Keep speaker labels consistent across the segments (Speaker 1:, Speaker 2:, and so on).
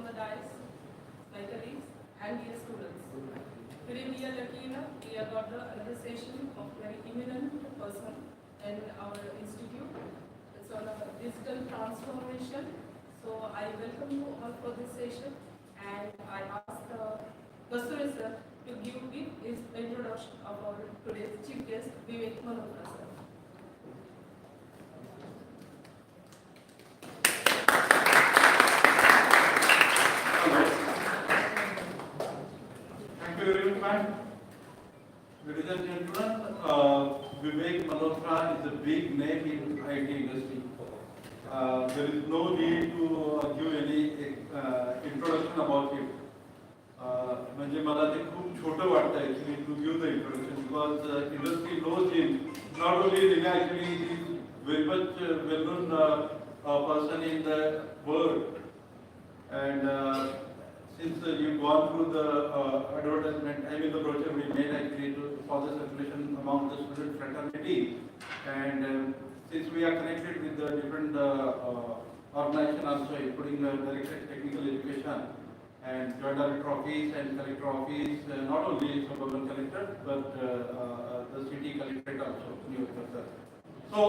Speaker 1: on the dais, my colleagues, and dear students. Today we are lucky enough, we have got another session of very eminent person in our institute. It's on digital transformation. So I welcome you all for this session, and I ask Kasturi sir to give his introduction of our today's chief guest, Vivek Malhotra sir.
Speaker 2: Thank you very much, ma'am. Ladies and gentlemen, Vivek Malhotra is a big name in IT industry. There is no need to give any introduction about him. म्हणजे मला ते खूप छोटं वाटतं actually to give the introduction because industry knows him. Not only in India, actually he is very much well-known person in the world. And since you've gone through the advertisement, I mean the brochure we made actually for the circulation among the student fraternity, and since we are connected with the different organizations also, including the Director of Technical Education and Joint Director Office and Collector Office, not only Suburban Collector but the City Collectorate also, New York. So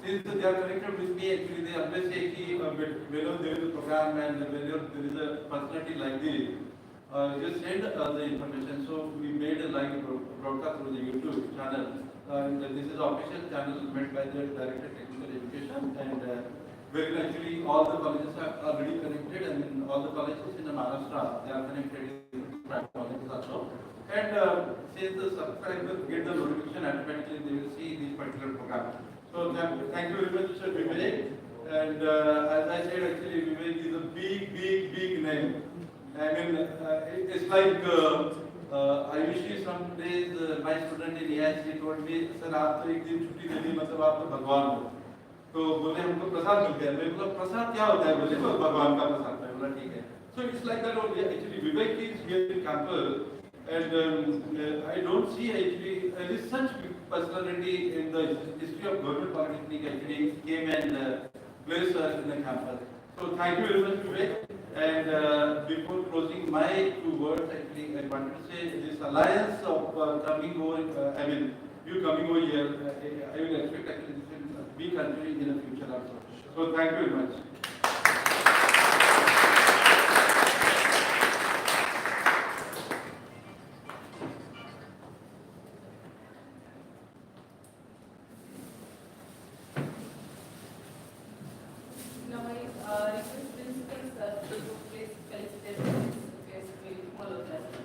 Speaker 2: since they are connected with me, actually they always say whenever there is a program and whenever there is a personality like this, just send the information. So we made a live broadcast through the YouTube channel. And this is the official channel made by the Director of Technical Education, and where actually all the colleges are already connected, and in all the colleges in Maharashtra they are connected in private colleges also. And since the subscribers get the notification automatically, they will see this particular program. So thank you very much, Mr. Vivek. And as I said, actually Vivek is a big name. I mean, it's like I usually some days my student in EIC told me, sir, आप तो एक दिन छुट्टी दे दी, मतलब आप तो भगवान हो. तो बोले हमको प्रसाद मिल गया. मैं बोला प्रसाद क्या होता है? बोले तो भगवान का प्रसाद. मैं बोला ठीक है. So it's like that only. Actually Vivek is here in campus, and I don't see actually there is such personality in the history of government polytechnic actually came and placed in the campus. So thank you very much, Vivek. And before closing my two words, actually I wanted to say this alliance of coming over, I mean you coming over here, I will expect actually this will be continuing in the future also. So thank you very much.
Speaker 1: Now I request principal sir to please felicitate guest Vivek Malhotra sir.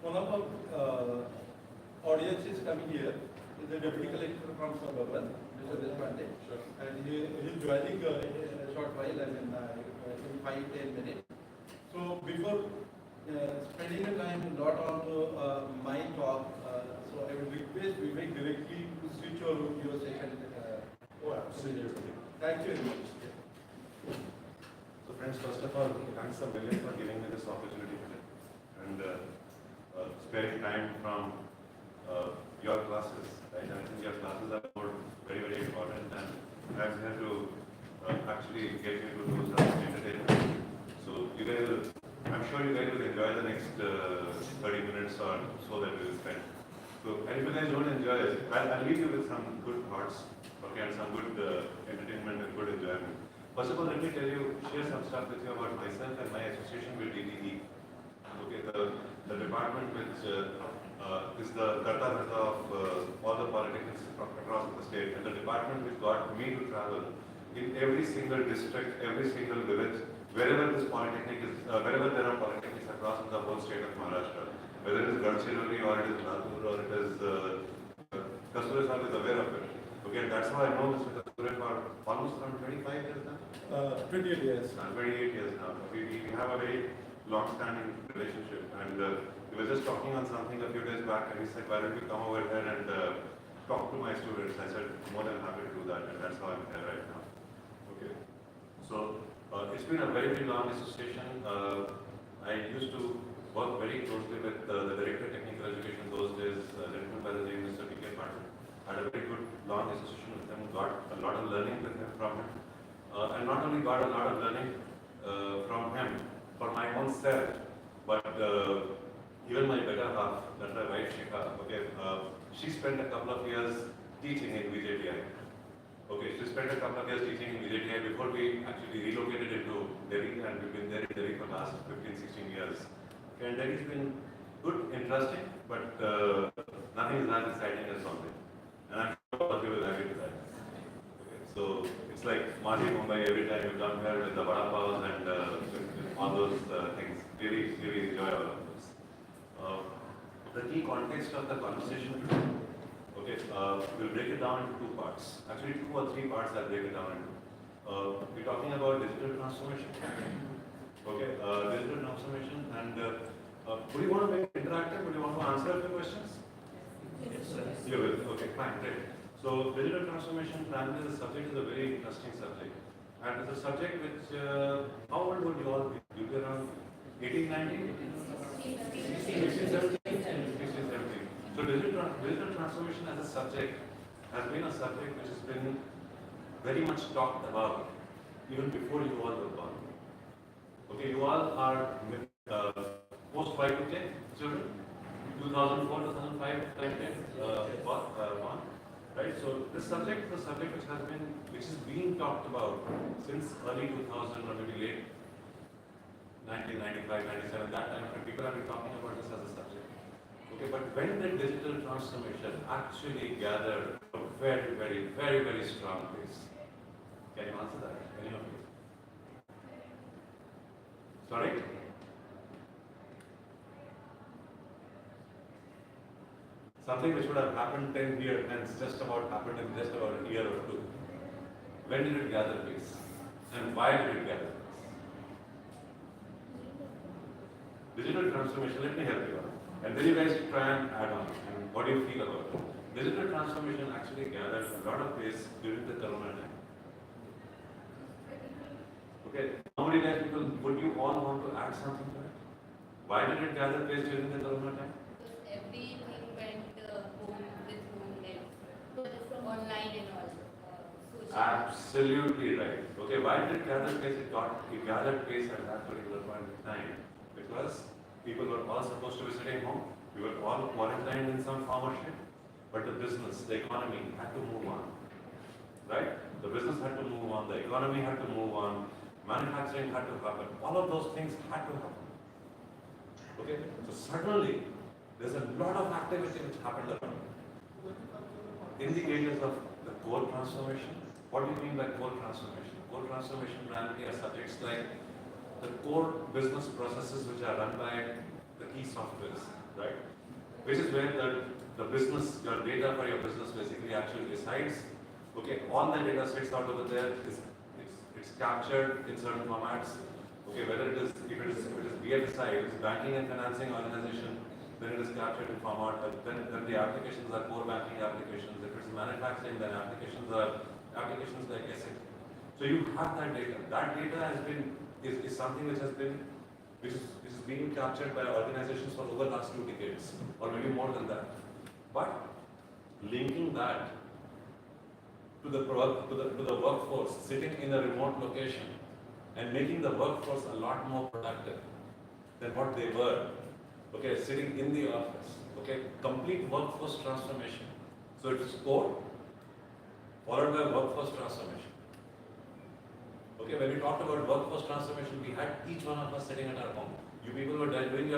Speaker 2: One of our audiences coming here is the Deputy Collector from Suburban, Mr. Deshpande, and he is joining in a short while, I mean in 5-10 minutes. So before spending the time a lot on my talk, so I would request Vivek directly to switch over your session.
Speaker 3: Oh, absolutely.
Speaker 2: Thank you very much.
Speaker 3: So friends, first of all, thanks a million for giving me this opportunity today and sparing time from your classes. Right? I think your classes are very important, and I'm here to actually get you to do some entertainment. So you guys will, I'm sure you guys will enjoy the next 30 minutes or so that we will spend. So, and if you guys don't enjoy it, I'll leave you with some good thoughts, okay, and some good entertainment and good enjoyment. First of all, let me share some stuff with you about myself and my association with DTE. Okay, the department which is the Karta Bharta of all the polytechnics across the state, and the department which got me to travel in every single district, every single village, wherever this polytechnic is, wherever there are polytechnics across the whole state of Maharashtra, whether it is Gadchiroli or it is Nagpur or it is Kasturi is aware of it. Okay, and that's how I know Mr. Kasturi for almost around 25 years now.
Speaker 2: 28 years.
Speaker 3: 28 years now. We have a very long-standing relationship, and we were just talking on something a few days back, and he said, "Why don't you come over here and talk to my students?" I said, "More than happy to do that," and that's how I'm here right now. Okay. So it's been a very, very long association. I used to work very closely with the Director of Technical Education those days, a gentleman by the name of Mr. Vivek. Had a very good long association with him, got a lot of learning with him from him. And not only got a lot of learning from him for my own self, but even my better half, that's my wife Shikha, okay, she spent a couple of years teaching in VJTI. Okay, she spent a couple of years teaching in VJTI before we actually relocated into Delhi, and we've been there in Delhi for the last 15, 16 years. Okay, and Delhi's been good, interesting, but nothing is as exciting as something. And I'm sure all of you will agree to that. Okay, so it's like Mali, Mumbai, every time you come here with the vada pavs and all those things. Really, really enjoy all of those. The key context of the conversation today, okay, we'll break it down into two parts. Actually, 2 or 3 parts I'll break it down into. We're talking about digital transformation. Okay, digital transformation, and would you want to make it interactive? Would you want to answer a few questions?
Speaker 1: Yes, sir.
Speaker 3: You will. Okay, fine, great. So digital transformation primarily the subject is a very interesting subject. And it's a subject which, how old would you all be? You'll be around 18, 19? 16, 17? 16, 17. So digital transformation as a subject has been a subject which has been very much talked about even before you all were born. Okay, you all are post Y2K children, 2004, 2005 born. Right, so this subject is a subject which is being talked about since early 2000 or maybe late 1995, 97. That time, people have been talking about this as a subject. Okay, but when did digital transformation actually gather a very, very, very, very strong pace? Can you answer that? Any of you? Sorry. Something which would have happened 10 years hence just about happened in just about a year or two. When did it gather pace? And why did it gather pace? Digital transformation, let me help you out. And then you guys try and add on. And what do you feel about it? Digital transformation actually gathered a lot of pace during the Corona time. Okay, how many guys people would you all want to add something to it? Why did it gather pace during the Corona time?
Speaker 4: Everything went home with home help, online and all. Social.
Speaker 3: Absolutely right. Okay, why did it gather pace? It gathered pace at that particular point in time because people were all supposed to be sitting home. We were all quarantined in some form or shape, but the business, the economy had to move on. Right? The business had to move on. The economy had to move on. Manufacturing had to happen. All of those things had to happen. Okay, so suddenly there's a lot of activity which happened around. In the areas of the core transformation, what do you mean by core transformation? Core transformation primarily are subjects like the core business processes which are run by the key softwares, right? Which is where the business, your data for your business basically actually resides. Okay, all the data sits out over there, it's captured in certain formats. Okay, whether if it is BFSI, it is banking and financing organization, then it is captured in format. Then the applications are core banking applications. If it is manufacturing, then applications are applications like SAP. So you have that data. That data is something which is being captured by organizations for over the last 2 decades, or maybe more than that. But linking that to the workforce sitting in a remote location and making the workforce a lot more productive than what they were. Okay, sitting in the office. Okay, complete workforce transformation. So it is core followed by workforce transformation. Okay, when we talked about workforce transformation, we had each one of us sitting at our home. You people were doing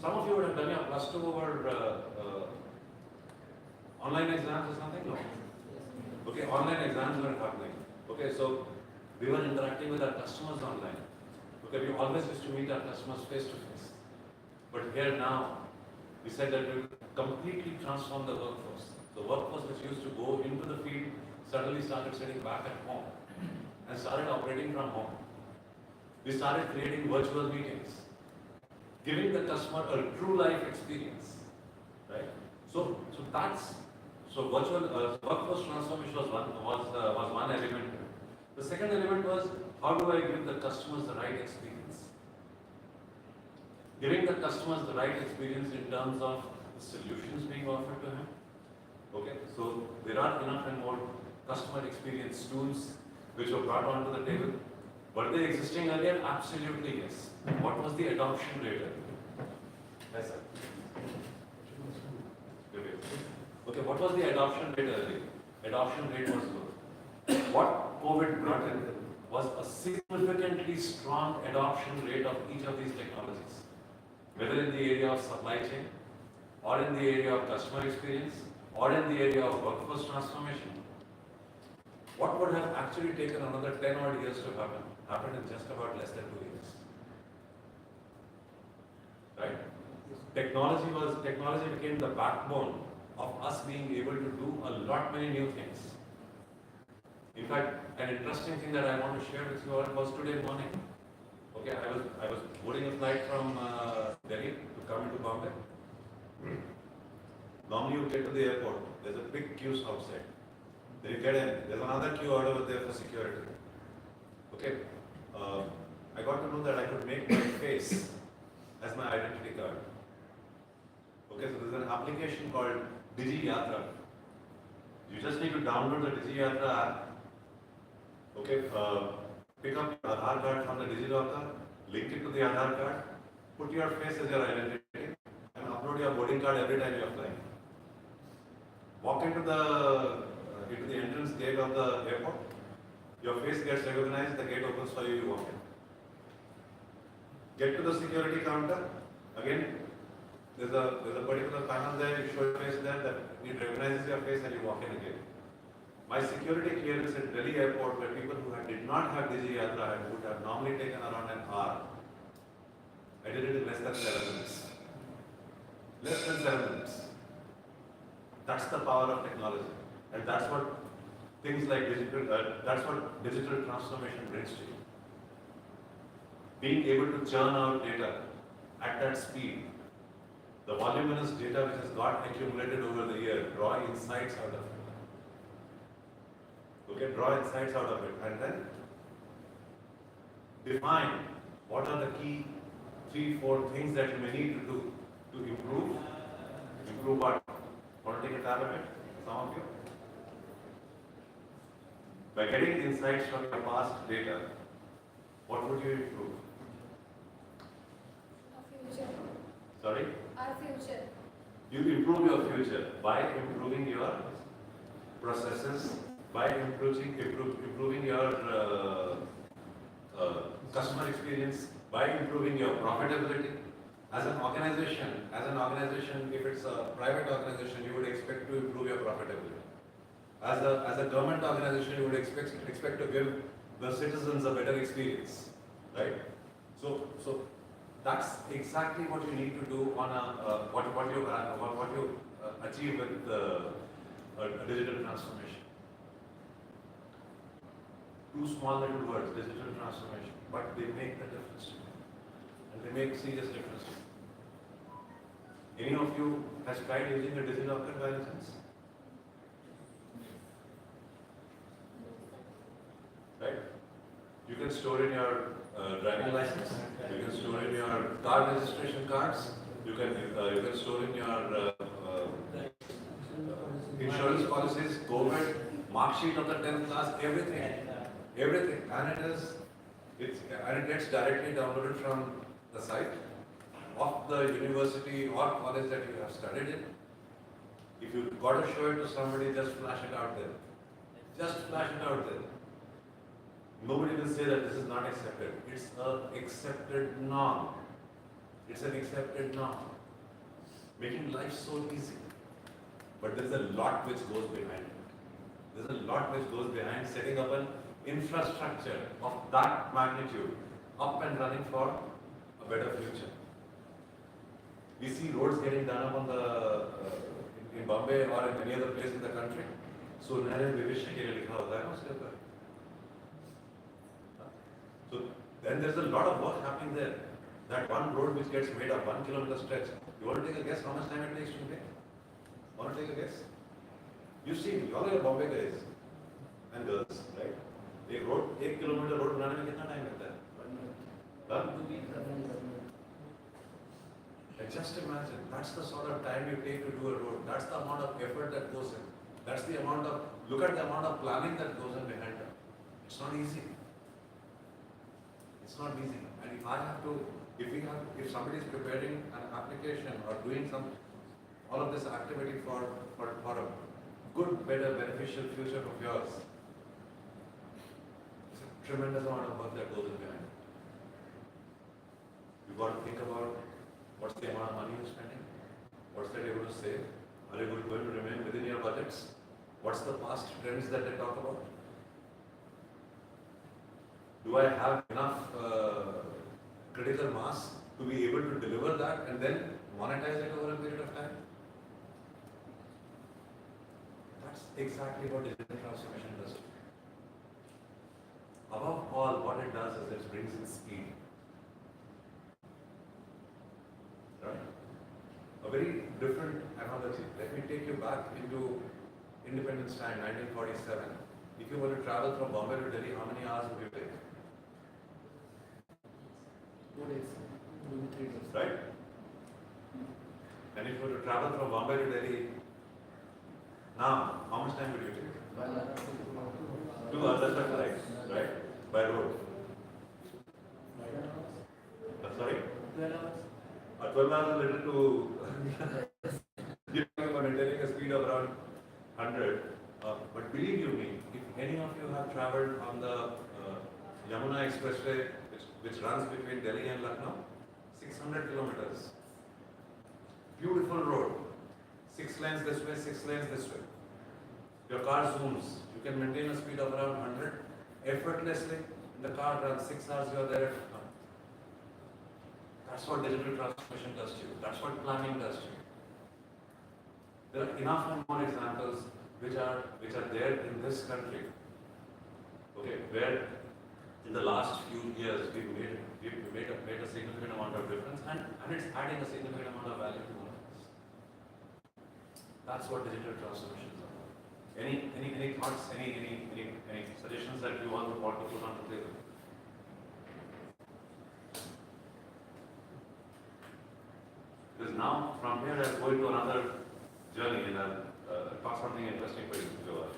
Speaker 3: some of you would have done your +2 or online exams or something? No. Okay, online exams were happening. Okay, so we were interacting with our customers online. Okay, we always used to meet our customers face to face. But here now, we said that we will completely transform the workforce. The workforce which used to go into the field suddenly started sitting back at home.
Speaker 5: and started operating from home. We started creating virtual meetings, giving the customer a true life experience, right? So virtual workforce transformation was one element. The second element was, how do I give the customers the right experience? Giving the customers the right experience in terms of the solutions being offered to him. Okay, so there are enough and more customer experience tools which were brought onto the table. Were they existing earlier? Absolutely yes. What was the adoption rate earlier? Yes, sir. Okay, what was the adoption rate earlier? Adoption rate was low. What COVID brought in was a significantly strong adoption rate of each of these technologies, whether in the area of supply chain, or in the area of customer experience, or in the area of workforce transformation. What would have actually taken another 10 odd years to happen, happened in just about less than 2 years. Right? Technology became the backbone of us being able to do a lot many new things. In fact, an interesting thing that I want to share with you all was today morning. Okay, I was boarding a flight from Delhi to come into Bombay. Normally you get to the airport, there's a big queue outside. Then you get in, there's another queue out over there for security. Okay, I got to know that I could make my face as my identity card. Okay, so there's an application called DTE-Yatra. You just need to download the DTE-Yatra app. Okay, pick up your Aadhaar card from the DigiLocker, link it to the Aadhaar card, put your face as your identity, and upload your boarding card every time you are flying. Walk into the entrance gate of the airport, your face gets recognized, the gate opens for you, you walk in. Get to the security counter, again, there's a particular panel there, you show your face there, that it recognizes your face and you walk in again. My security clearance at Delhi airport, where people who did not have DTE-Yatra would have normally taken around an hour, I did it in less than 7 minutes. Less than 7 minutes. That's the power of technology. And that's what things like that's what digital transformation brings to you. Being able to churn out data at that speed, the voluminous data which has got accumulated over the year, draw insights out of it. Okay, draw insights out of it and then define what are the key 3-4 things that you may need to do to improve. Improve what? Want to take a tab at it? Some of you? By getting insights from your past data, what would you improve?
Speaker 4: Our future.
Speaker 5: Sorry?
Speaker 4: Our future.
Speaker 5: You improve your future by improving your processes, by improving your customer experience, by improving your profitability. As an organization, if it's a private organization, you would expect to improve your profitability. As a government organization, you would expect to give the citizens a better experience, right? So that's exactly what you need to do on what you achieve with a digital transformation. 2 small little words, digital transformation, but they make the difference, and they make serious difference. Any of you has tried using a DigiLocker by any chance? Right? You can store in your driving license. You can store in your car registration cards. You can store in your insurance policies, COVID, mark sheet of the 10th class, everything, and it gets directly downloaded from the site of the university or college that you have studied in. If you've got to show it to somebody, just flash it out there. Just flash it out there. Nobody will say that this is not accepted. It's an accepted norm. It's an accepted norm. Making life so easy. But there's a lot which goes behind it. There's a lot which goes behind setting up an infrastructure of that magnitude up and running for a better future. We see roads getting done up on in Bombay or in any other place in the country. So, Vivek ke liye likha hota hai na uske ऊपर. So then there's a lot of work happening there. That one road which gets made up, 1 kilometer stretch. You want to take a guess how much time it takes to make? Want to take a guess? You see, you all are Bombay guys and girls, right? एक road 1 kilometre road बनाने में कितना time लगता है? Just imagine, that's the sort of time you take to do a road. That's the amount of effort that goes in. That's the amount of, look at the amount of planning that goes in behind it. It's not easy. It's not easy. And if I have to, if somebody is preparing an application or doing all of this activity for a good, better, beneficial future of yours, it's a tremendous amount of work that goes in behind it. You've got to think about what's the amount of money you're spending? What's that able to save? Are you going to remain within your budgets? What's the past trends that they talk about? Do I have enough critical mass to be able to deliver that and then monetize it over a period of time? That's exactly what digital transformation does. Above all, what it does is it brings in speed. Right? A very different analogy. Let me take you back into Independence time, 1947. If you were to travel from Bombay to Delhi, how many hours would you take?
Speaker 6: 2 days, maybe 3 days.
Speaker 5: Right? And if you were to travel from Bombay to Delhi, now, how much time would you take? 2 hours, that's right, right? By road. Sorry?
Speaker 6: 12 hours.
Speaker 5: 12 hours is a little too. You're maintaining a speed of around 100. But believe you me, if any of you have traveled on the Yamuna Expressway, which runs between Delhi and Lucknow, 600 kilometers. Beautiful road. 6 lanes this way, 6 lanes this way. Your car zooms. You can maintain a speed of around 100 effortlessly. The car runs 6 hours, you are there. That's what digital transformation does to you. That's what planning does to you. There are enough and more examples which are there in this country. Okay, where in the last few years we've made a significant amount of difference and it's adding a significant amount of value to all of us. That's what digital transformation is about. Any thoughts, any suggestions that you all would want to put on the table? Because now, from here, I'm going to another journey and I'll talk something interesting for you to go on.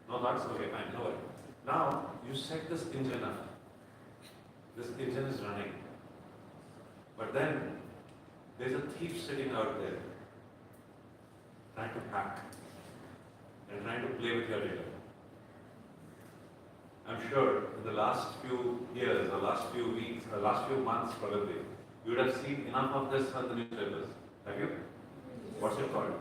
Speaker 5: No, that's okay, fine, no worry. Now, you set this engine up. This engine is running. But then, there's a thief sitting out there, trying to hack and trying to play with your data. I'm sure in the last few years, or last few weeks, or last few months probably, you would have seen enough of this on the newspapers. Have you? What's it called?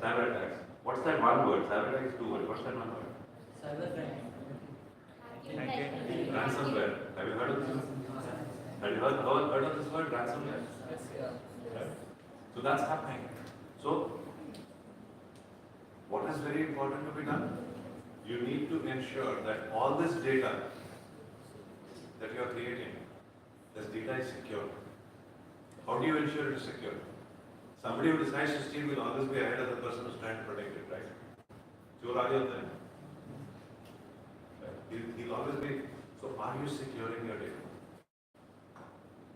Speaker 5: Cyber attacks. What's that one word? Cyber attack is 2 words. What's that one word?
Speaker 6: Cyber crime.
Speaker 5: Ransomware. Have you heard of this? Have you heard of this word? Ransomware?
Speaker 6: Yes, yeah.
Speaker 5: Right. So that's happening. So, what is very important to be done? You need to ensure that all this data that you are creating, this data is secure. How do you ensure it is secure? Somebody who decides to steal will always be ahead of the person who's trying to protect it, right? So he'll always be. So are you securing your data?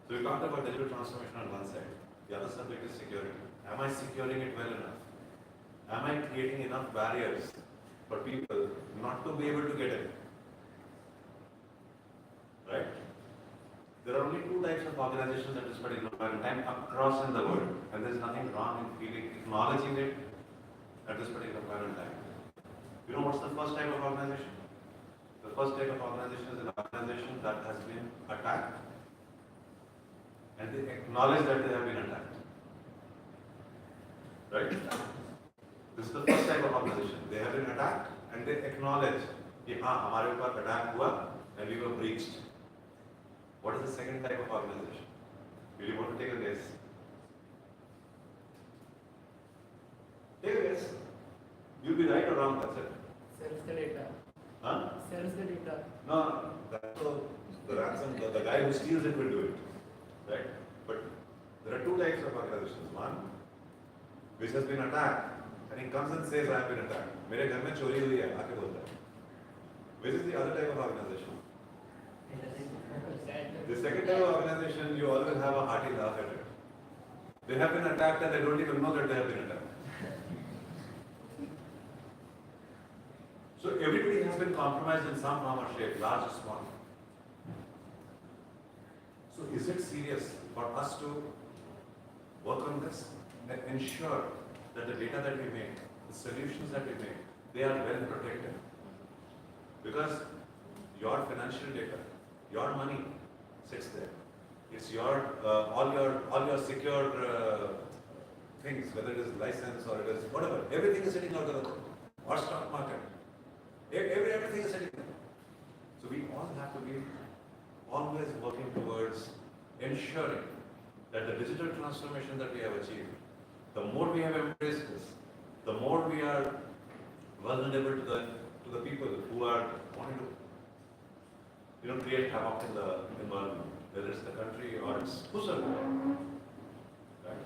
Speaker 5: So we talked about digital transformation on one side. The other subject is security. Am I securing it well enough? Am I creating enough barriers for people not to be able to get in? Right? There are only 2 types of organizations at this particular point in time across in the world, and there is nothing wrong in acknowledging it at this particular point in time. You know what's the first type of organization? The first type of organization is an organization that has been attacked, and they acknowledge that they have been attacked. Right? This is the first type of organization. They have been attacked and they acknowledge that हमारे ऊपर attack हुआ and we were breached. What is the second type of organization? Do you want to take a guess? Take a guess. You
Speaker 3: be right or wrong, that's it.
Speaker 6: Sells the data.
Speaker 3: Huh?
Speaker 6: Sells the data.
Speaker 3: No, that's the ransom, the guy who steals it will do it, right? But there are two types of organizations. One, which has been attacked, and he comes and says, I have been attacked. मेरे घर में चोरी हुई है, आके बोलता है. Which is the other type of organization? The second type of organization, you always have a hearty laugh at it. They have been attacked and they don't even know that they have been attacked. So everybody has been compromised in some form or shape, large or small. So is it serious for us to work on this and ensure that the data that we make, the solutions that we make, they are well protected? Because your financial data, your money sits there. It's your all your secure things, whether it is license or it is whatever. Everything is sitting out there, or stock market. Everything is sitting there. So we all have to be always working towards ensuring that the digital transformation that we have achieved, the more we have embraced this, the more we are vulnerable to the people who are wanting to create havoc in the environment, whether it's the country or it's whosoever. Right?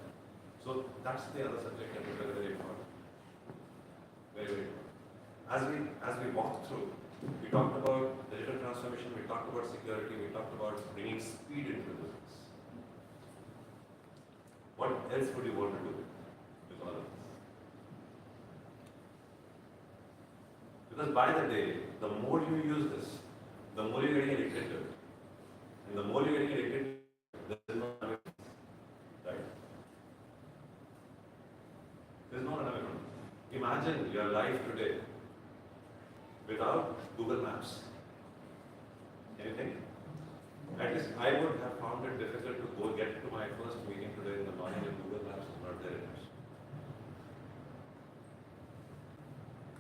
Speaker 3: So that's the other subject that is very, very important. Very, very important. As we walk through, we talked about digital transformation, we talked about security, we talked about bringing speed into the business. What else would you want to do with all of this? Because by the day, the more you use this, the more you're getting addicted to it. And the more you're getting addicted to it, there is no other way. Right? There is no other way. Imagine your life today without Google Maps. Anything? At least I would have found it difficult to go get to my first meeting today in the morning if Google Maps is not there.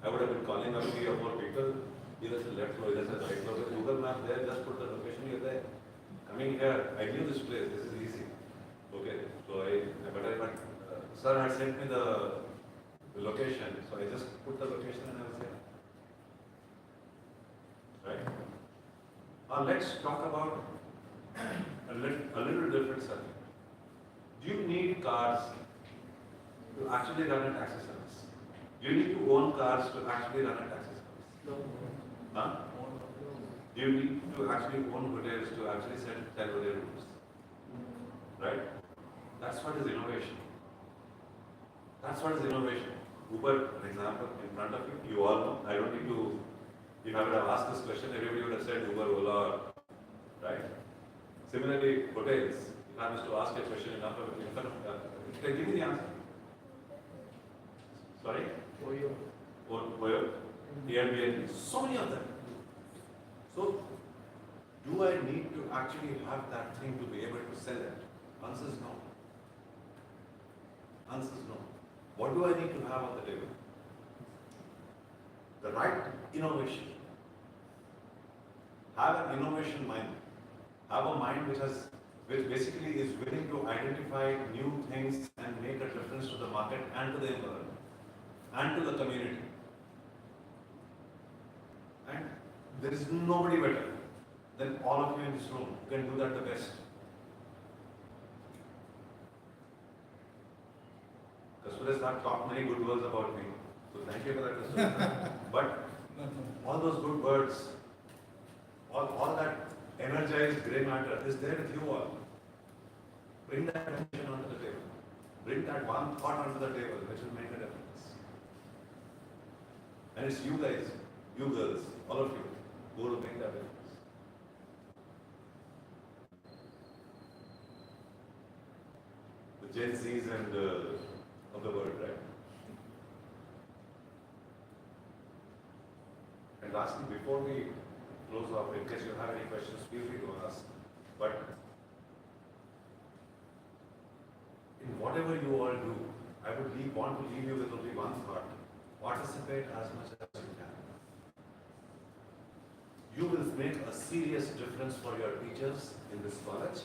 Speaker 3: I would have been calling up 3 or 4 people, either the left or either the right or with Google Map there, just put the location here there. Coming here, I knew this place, this is easy. Okay, so but sir had sent me the location, so I just put the location and I was there. Right? Now let's talk about a little different subject. Do you need cars to actually run a taxi service? Do you need to own cars to actually run a taxi service? Huh? Do you need to actually own hotels to actually sell hotel rooms? Right? That's what is innovation. That's what is innovation. Uber, an example, in front of you, you all know. I don't need to, if I would have asked this question, everybody would have said Uber, Ola, right? Similarly, hotels, if I was to ask a question in front of can you give me the answer? Sorry? Oyo, Airbnb, so many of them. So, do I need to actually have that thing to be able to sell it? Answer is no. Answer is no. What do I need to have on the table? The right innovation. Have an innovation mind. Have a mind which basically is willing to identify new things and make a difference to the market and to the environment and to the community. And there is nobody better than all of you in this room who can do that the best. Kastures have talked many good words about me, so thank you for that, Kastures. But all those good words, all that energized grey matter is there with you all. Bring that attention onto the table. Bring that one thought onto the table which will make a difference. And it's you guys, you girls, all of you, who will make that difference. The Gen Zs and of the world, right? And lastly, before we close off, in case you have any questions, feel free to ask. But in whatever you all do, I would want to leave you with only one thought. Participate as much as you can. You will make a serious difference for your teachers in this college.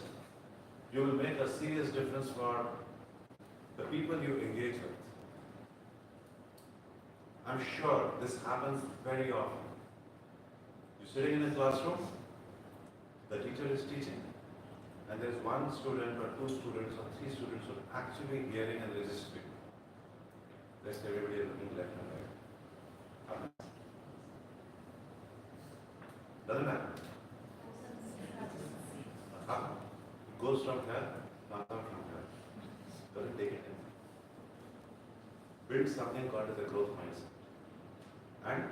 Speaker 3: You will make a serious difference for the people you engage with.
Speaker 5: I'm sure this happens very often. You're sitting in a classroom, the teacher is teaching, and there's one student or two students or three students who are actually hearing and registering. Rest everybody is looking left and right. Happens. Doesn't happen. It goes from here, comes out from here. Doesn't take it in. Build something called as a growth mindset. And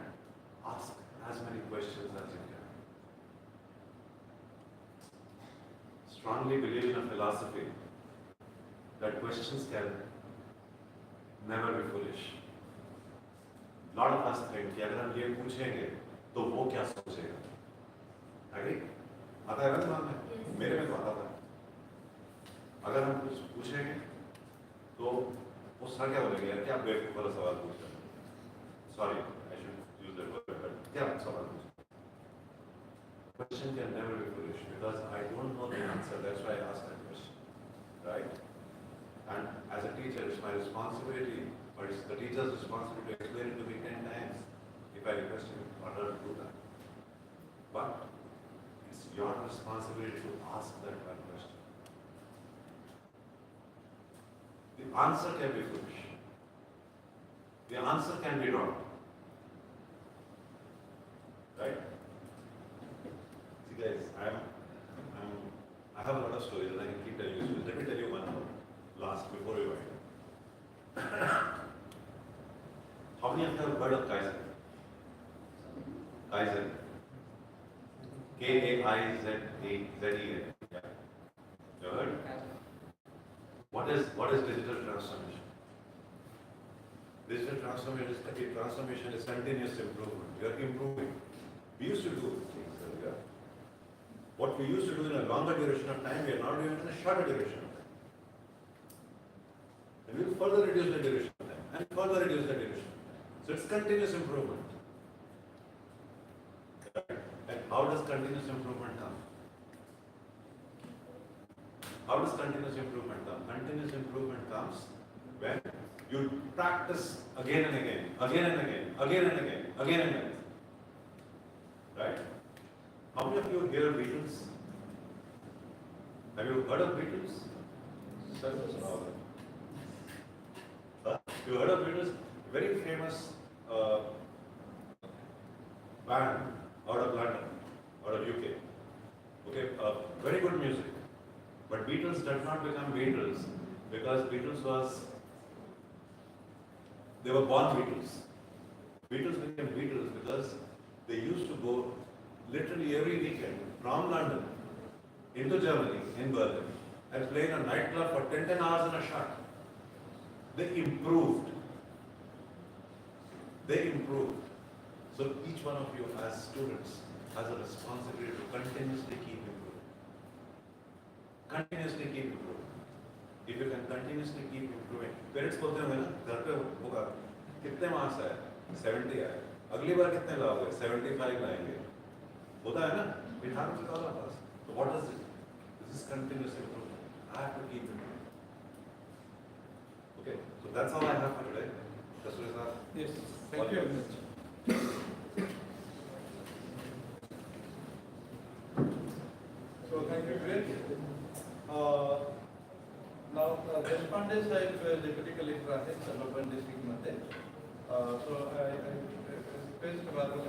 Speaker 5: ask as many questions as you can. Strongly believe in a philosophy that questions can never be foolish. Lot of us think कि अगर हम ये पूछेंगे तो वो क्या सोचेगा? Agree? आता है ना दिमाग में? मेरे में तो आता था। अगर हम कुछ पूछेंगे तो वो सर क्या बोलेंगे यार क्या बेवकूफ वाला सवाल पूछ रहे हैं? Sorry, I should use that word, but क्या सवाल पूछ? Question can never be foolish because I don't know the answer. That's why I asked that question, right? And as a teacher, it's my responsibility, or it's the teacher's responsibility to explain it to me 10 times if I request him or her to do that. But it's your responsibility to ask that one question. The answer can be foolish. The answer can be wrong. Right? See guys, I have a lot of stories and I can keep telling you stories. Let me tell you one more. Last before we wind. How many of you have heard of Kaizen? Kaizen. K-A-I-Z-E-N. Yeah. You heard? What is digital transformation? Digital transformation is continuous improvement. You are improving. We used to do things earlier. What we used to do in a longer duration of time, we are now doing it in a shorter duration of time. And we will further reduce the duration of time and further reduce the duration of time. So it's continuous improvement. And how does continuous improvement come? How does continuous improvement come? Continuous improvement comes when you practice again and again, again and again, again and again, again and again. Right? How many of you hear Beatles? Have you heard of Beatles? You heard of Beatles? Very famous band out of London, out of UK. Okay, very good music. But Beatles did not become Beatles because they were born Beatles. Beatles became Beatles because they used to go literally every weekend from London into Germany, in Berlin, and play in a nightclub for 10 hours in a shot. They improved. They improved. So each one of you as students has a responsibility to continuously keep improving. Continuously keep improving. If you can continuously keep improving, parents बोलते होंगे ना घर पे होगा कितने marks आए 70 आए अगली बार कितने लाओगे 75 लाएंगे होता है ना it happens with all of us. So what is it? This is continuous improvement. I have to keep improving. Okay, so that's all I have for today.
Speaker 2: Yes, thank you very much. So thank you, Vivek. Now, Deshpande Sahib, Deputy Collector आहे Suburban District मध्ये. So I request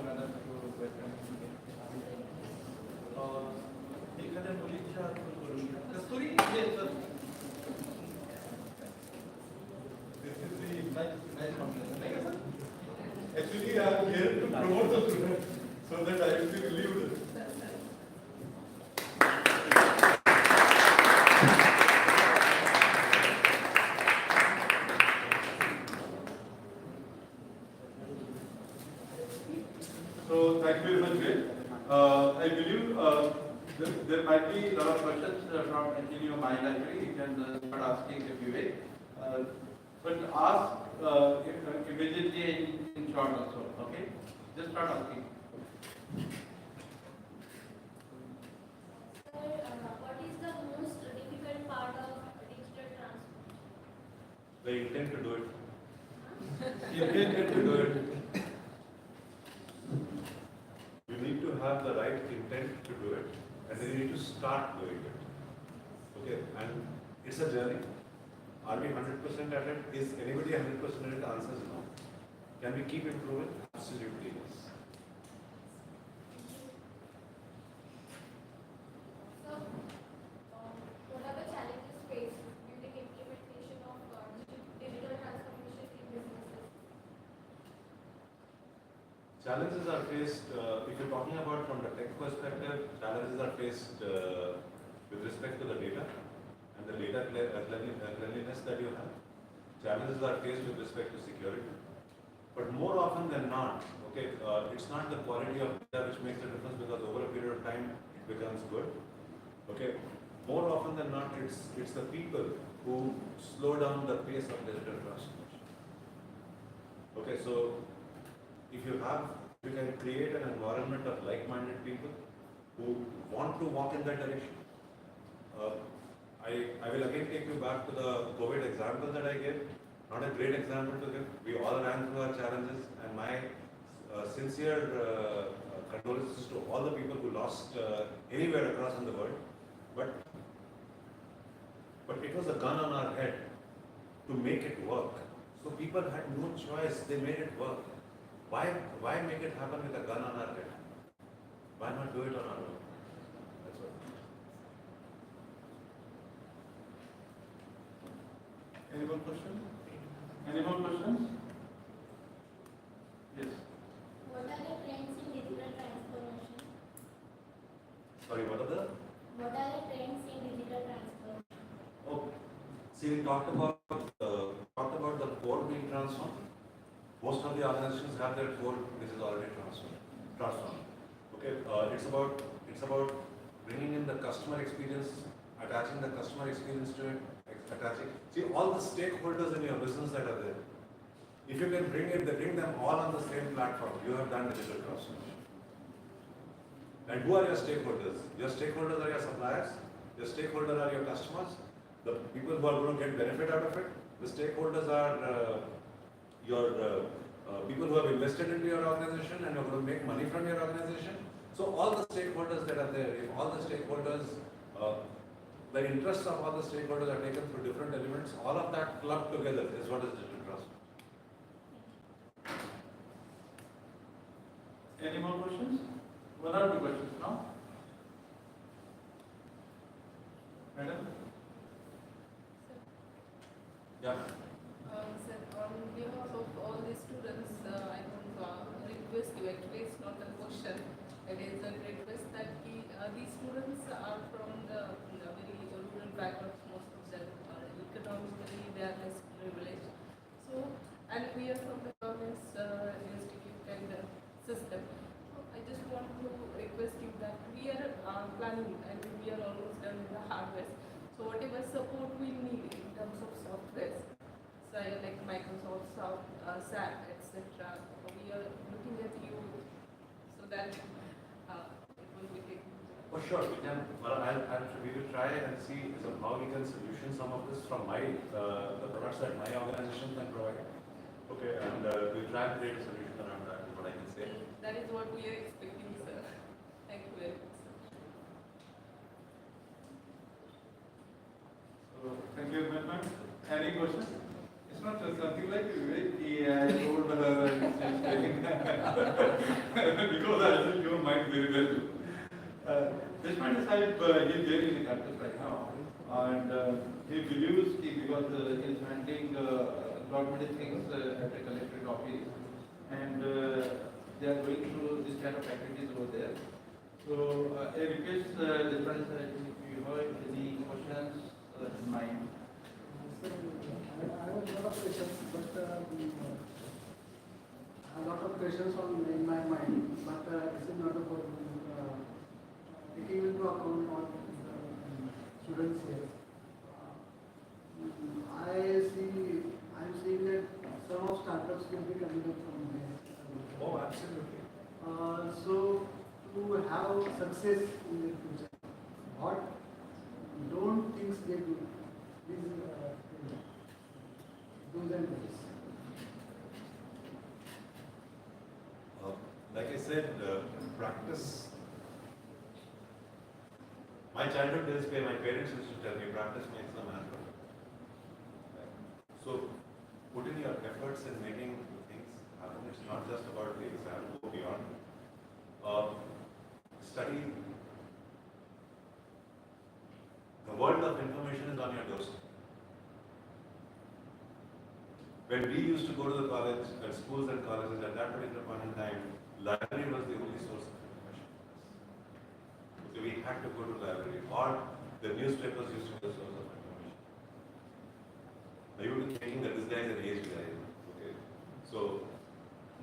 Speaker 2: Madam to welcome. एखाद्या मुलीच्या हातून करून घ्या. कस्तुरी yes sir. This is the nice compliment. नाही का sir? Actually, I am here to promote the student so that I will be relieved. So thank you very much, Vivek. I believe there might be a lot of questions from in your mind. Actually, you can start asking if you wish, but ask immediately in short also. Okay, just start asking.
Speaker 4: Sir, what is the most difficult part of digital transformation?
Speaker 5: The intent to do it.
Speaker 2: You can do it.
Speaker 3: then you need to start doing it. Okay, and it's a journey. Are we 100% at it? Is anybody 100% at it? The answer is no. Can we keep improving? Absolutely yes.
Speaker 4: So, what are the challenges faced during implementation of digital transformation in businesses?
Speaker 3: Challenges are faced, if you're talking about from the tech perspective, challenges are faced with respect to the data and the data cleanliness that you have. Challenges are faced with respect to security. But more often than not, okay, it's not the quality of data which makes a difference, because over a period of time it becomes good. Okay, more often than not, it's the people who slow down the pace of digital transformation. Okay, so if you can create an environment of like-minded people who want to walk in that direction. I will again take you back to the COVID example that I gave. Not a great example to give. We all ran through our challenges, and my sincere condolences to all the people who lost anywhere across in the world. But it was a gun on our head to make it work. So people had no choice. They made it work. Why make it happen with a gun on our head? Why not do it on our own? That's all.
Speaker 2: Any more questions? Any more questions? Yes.
Speaker 4: What are the trends in digital transformation?
Speaker 3: Sorry, what are the?
Speaker 4: What are the trends in digital transformation?
Speaker 3: Oh, see, we talked about the core being transformed. Most of the organizations have their core which is already transformed. Okay, it's about bringing in the customer experience, attaching the customer experience to it, see all the stakeholders in your business that are there. If you can bring them all on the same platform, you have done digital transformation. And who are your stakeholders? Your stakeholders are your suppliers. Your stakeholders are your customers. The people who are going to get benefit out of it. The stakeholders are your people who have invested into your organization and are going to make money from your organization. So all the stakeholders that are there, if all the stakeholders, the interests of all the stakeholders are taken through different elements, all of that clubbed together is what is digital transformation.
Speaker 2: Any more questions? One or two questions now? Madam?
Speaker 3: Yeah.
Speaker 1: Sir, on behalf of all the students, I want to request you, actually it's not a question, it is a request that these students are from the very rural backgrounds, most of them are economically they are less privileged. So, and we are from the government's institute and system. So I just want to request you that we are planning and we are almost done with the hardware. So whatever support we need in terms of software, so like Microsoft, SAP, etc. We are looking at you so that it will be taken.
Speaker 3: Oh, sure, we can. Well, we will try and see how we can solution some of this from the products that my organization can provide. Okay, and we'll try and create a solution around that, is what I can say.
Speaker 1: That is what we are expecting, sir. Thank you very much, sir.
Speaker 2: So, thank you very much. Any questions? It's not just something like Vivek, I told her because I think you might very well. Despite Sahib, he is there in the campus right now, and he believes because he is handling lot many things at the collectorate office, and they are going through this kind of activities over there. So I request Despite Sahib, if you have any questions in mind.
Speaker 7: I have a lot of questions, but a lot of questions in my mind, but this is not about taking into account all students here. I'm seeing that some of startups will be coming up from here.
Speaker 3: Oh, absolutely.
Speaker 7: So to have success in the future, what don't things they do? Please do's and don'ts.
Speaker 3: Like I said, practice my childhood days, where my parents used to tell me, practice makes the man perfect. Right? So, put in your efforts in making things happen. It's not just about the exam, go beyond. Study. The world of information is on your doorstep. When we used to go to the college, schools and colleges, at that particular point in time, library was the only source of information. So we had to go to the library, or the newspapers used to be the source of information. Now you would be thinking that this guy is an aged guy. Okay, so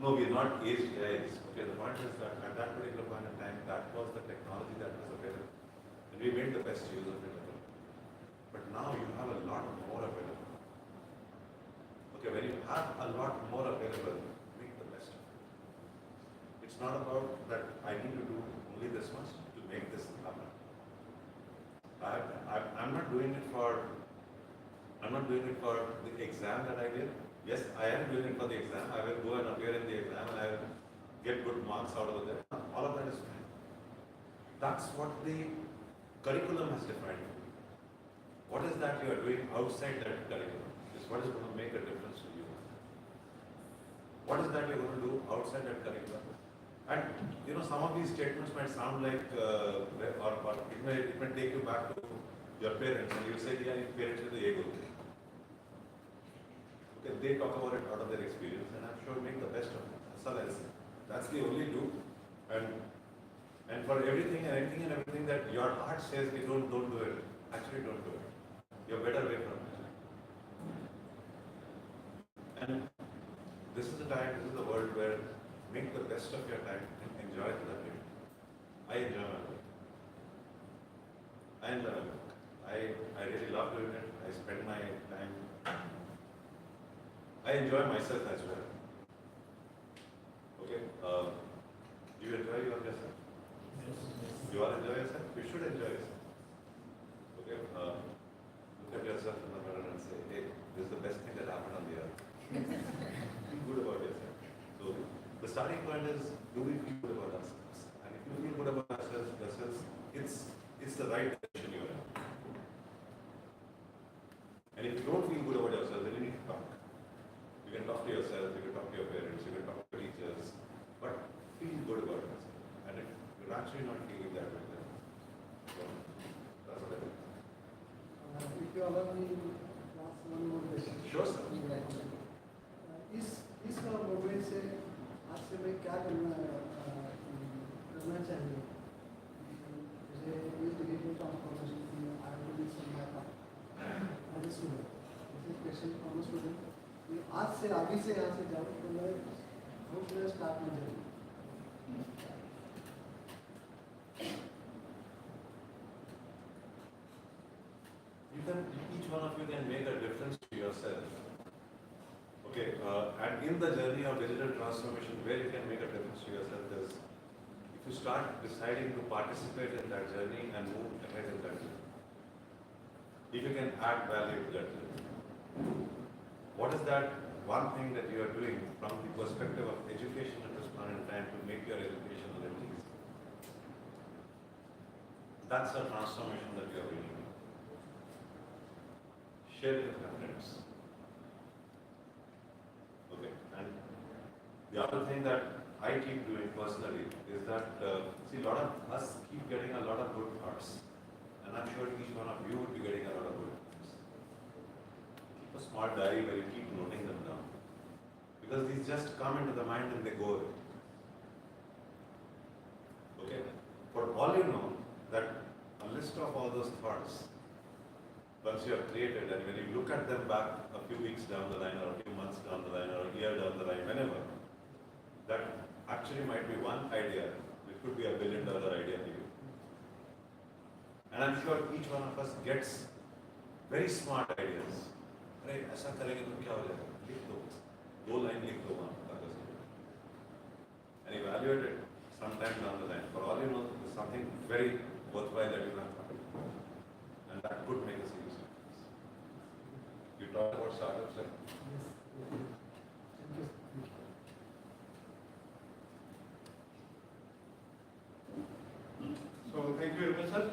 Speaker 3: no, we are not aged guys. Okay, the point is that at that particular point in time, that was the technology that was available, and we made the best use of it. But now you have a lot more available. Okay, when you have a lot more available, make the best of it. It's not about that I need to do only this much to make this happen. I'm not doing it for the exam that I did. Yes, I am doing it for the exam. I will go and appear in the exam and I will get good marks out of it. All of that is fine. That's what the curriculum has defined. What is that you are doing outside that curriculum? Is what is going to make a difference to you. What is that you're going to do outside that curriculum? And you know, some of these statements might sound like, or it may take you back to your parents, and you say, yeah, your parents are the ego. Okay, they talk about it out of their experience, and I'm sure make the best of it. That's the only do. And for everything and anything and everything that your heart says, you don't do it. Actually, don't do it. You're better away from it. And this is the time, this is the world where make the best of your time and enjoy it that way. I enjoy my work. I really love doing it. I spend my time. I enjoy myself as well. Okay. Do you enjoy yourself? You all enjoy yourself? You should enjoy yourself. Okay. Look at yourself in the mirror and say, hey, this is the best thing that happened on the earth. Feel good about yourself. So the starting point is, do we feel good about ourselves? And if you feel good about yourselves, it's the right direction you're in. And if you don't feel good about yourself, then you need to talk. You can talk to yourself, you can talk to your parents, you can talk to your teachers, but feel good about yourself. And if you're actually not feeling that way, then that's what I think.
Speaker 7: If you allow me to ask one more question.
Speaker 3: Sure, sir.
Speaker 7: इस mobile से आज से मैं क्या करना चाहिए जैसे ये डिजिटल ट्रांसफॉर्मेशन जैसे क्वेश्चन कॉमर्स स्टूडेंट आज से आगे से यहाँ से जाओ तो मैं how should I start my journey
Speaker 3: Each one of you can make a difference to yourself. Okay, and in the journey of digital transformation, where you can make a difference to yourself is if you start deciding to participate in that journey and move ahead in that journey. If you can add value to that journey. What is that one thing that you are doing from the perspective of education at this point in time to make your education a little easier? That's a transformation that you are bringing. Share it with your friends. Okay, and the other thing that I keep doing personally is that, see, a lot of us keep getting a lot of good thoughts, and I'm sure each one of you would be getting a lot of good thoughts. Keep a small diary where you keep noting them down, because these just come into the mind and they go away. Okay, for all you know, that a list of all those thoughts, once you have created, and when you look at them back a few weeks down the line, or a few months down the line, or a year down the line, whenever, that actually might be one idea, which could be $1 billion idea to you. And I'm sure each one of us gets very smart ideas. अरे ऐसा करेंगे तो क्या हो जाएगा? लिख दो, 2 line लिख दो वहाँ कागज पे, and evaluate it sometime down the line. For all you know, there's something very worthwhile that you have, and that could make a serious difference. You talk about startups, and
Speaker 2: So thank you very much, sir.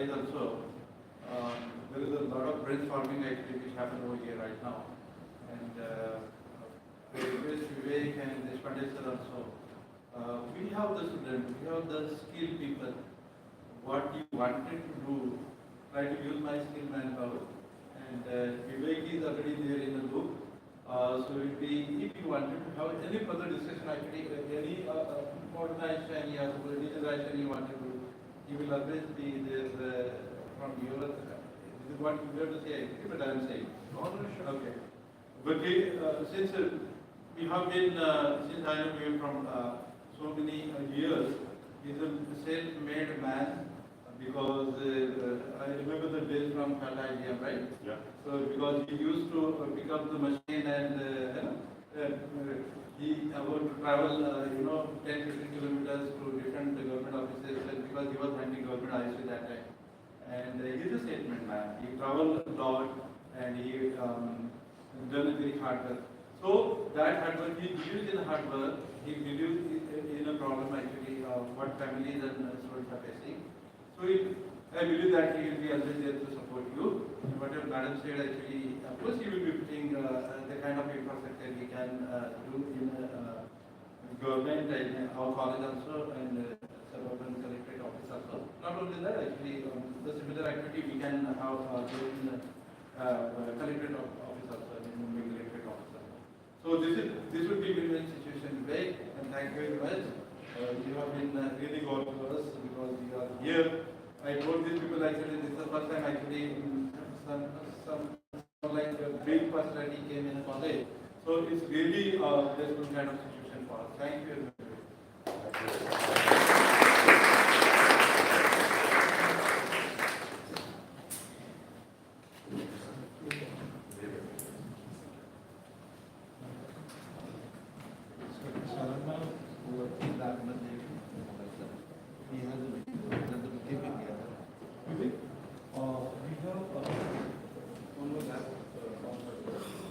Speaker 2: side also, there is a lot of brainstorming actually which happen over here right now. And I request Vivek and Deshpande sir also. We have the students, we have the skilled people. What you wanted to do, try to use my skill manpower. And Vivek is already there in the loop. So if you wanted to have any further discussion, actually, any modernization or digitalization you want to do, he will always be there from your. This is what you have to say, but I am saying. Okay. But since we have been, since I know you from so many years, he's a self-made man because I remember the days from Tata Idea, right?
Speaker 3: Yeah.
Speaker 2: So because he used to pick up the machine and he about to travel 10-15 kilometers to different government offices because he was handling government ISU that time. And he's a statement man. He traveled a lot and he done a very hard work. So that hard work, he believes in hard work. He believes in a problem actually what families and students are facing. So I believe that he will be always there to support you. Whatever Madam said, actually, of course, he will be putting the kind of infrastructure he can do in government and our college also and suburban collectorate office also. Not only that, actually, the similar activity we can have in collectorate office also, in Mumbai collectorate office also. So this would be win-win situation, Vivek, and thank you very much. You have been really good to us because you are here. I told these people actually this is the first time actually some like a big personality came in a college. So it's really a blissful kind of situation for us. Thank you.